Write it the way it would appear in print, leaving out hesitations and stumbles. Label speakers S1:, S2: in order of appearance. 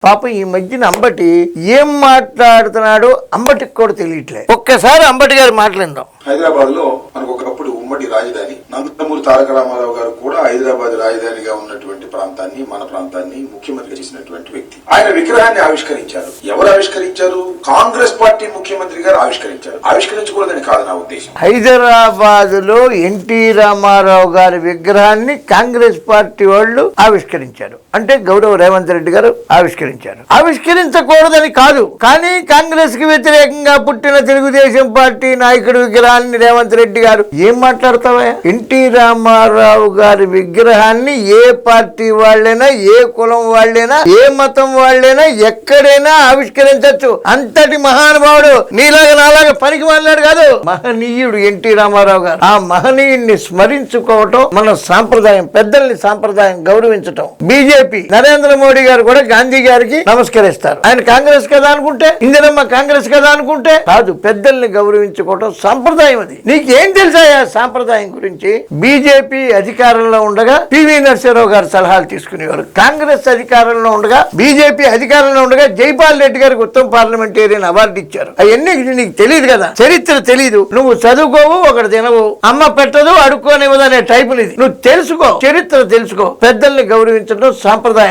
S1: పాపం ఈ మధ్యన అంబటి ఏం మాట్లాడుతున్నాడో అంబటికి కూడా తెలియట్లే. ఒక్కసారి అంబటి గారు మాట్లాడిందాం.
S2: హైదరాబాద్ లో మనకు ఒకప్పుడు ఉమ్మడి రాజధాని నందమూరి తారక రామారావు గారు కూడా హైదరాబాద్ రాజధానిగా ఉన్నటువంటి ప్రాంతాన్ని మన ప్రాంతాన్ని ముఖ్యమంత్రి చేసినటువంటి వ్యక్తి. ఆయన విగ్రహాన్ని ఆవిష్కరించారు. ఎవరు ఆవిష్కరించారు? కాంగ్రెస్ పార్టీ ముఖ్యమంత్రి గారు ఆవిష్కరించారు. ఆవిష్కరించకూడదని కాదు నా ఉద్దేశం.
S1: హైదరాబాద్ లో ఎన్టీ రామారావు గారి విగ్రహాన్ని కాంగ్రెస్ పార్టీ వాళ్ళు ఆవిష్కరించారు. అంటే గౌరవ రేవంత్ రెడ్డి గారు ఆవిష్కరించకూడదని కాదు, కానీ కాంగ్రెస్ కి వ్యతిరేకంగా పుట్టిన తెలుగుదేశం పార్టీ నాయకుడి విగ్రహాన్ని రేవంత్ రెడ్డి గారు ఏం మాట్లాడతావా? ఎన్టీ రామారావు గారి విగ్రహాన్ని ఏ పార్టీ వాళ్ళైనా, ఏ కులం వాళ్ళైనా, ఏ మతం వాళ్ళైనా ఎక్కడైనా ఆవిష్కరించవచ్చు. అంతటి మహానుభావుడు నీలాగా నాలాగా పనికి మాట్లాడు కాదు, మహనీయుడు ఎన్టీ రామారావు గారు. ఆ మహనీయుడిని స్మరించుకోవటం మన సాంప్రదాయం, పెద్దల్ని సాంప్రదాయం గౌరవించటం. బీజేపీ నరేంద్ర మోడీ గారు కూడా గాంధీ గారికి నమస్కరిస్తారు. ఆయన కాంగ్రెస్ కదా అనుకుంటే, ఇందిరమ్మ కాంగ్రెస్ కదా అనుకుంటే కాదు, పెద్దల్ని గౌరవించుకోవటం సాంప్రదాయం. అది నీకేం తెలుసా సాంప్రదాయం గురించి? బీజేపీ అధికారంలో ఉండగా పివి నరసింహారావు గారు సలహాలు తీసుకునేవారు. కాంగ్రెస్ అధికారంలో ఉండగా, బీజేపీ అధికారంలో ఉండగా జైపాల్ రెడ్డి గారికి ఉత్తమ పార్లమెంటేరియన్ అవార్డు ఇచ్చారు. అవన్నీ నీకు తెలియదు కదా, చరిత్ర తెలీదు. నువ్వు చదువుకోవు, ఒకటి తినవు, అమ్మ పెట్టదు, అడుక్కోనివ్వదు అనే టైపులు ఇది. నువ్వు తెలుసుకో, చరిత్ర తెలుసుకో. పెద్దల్ని గౌరవించడం సాంప్రదాయం.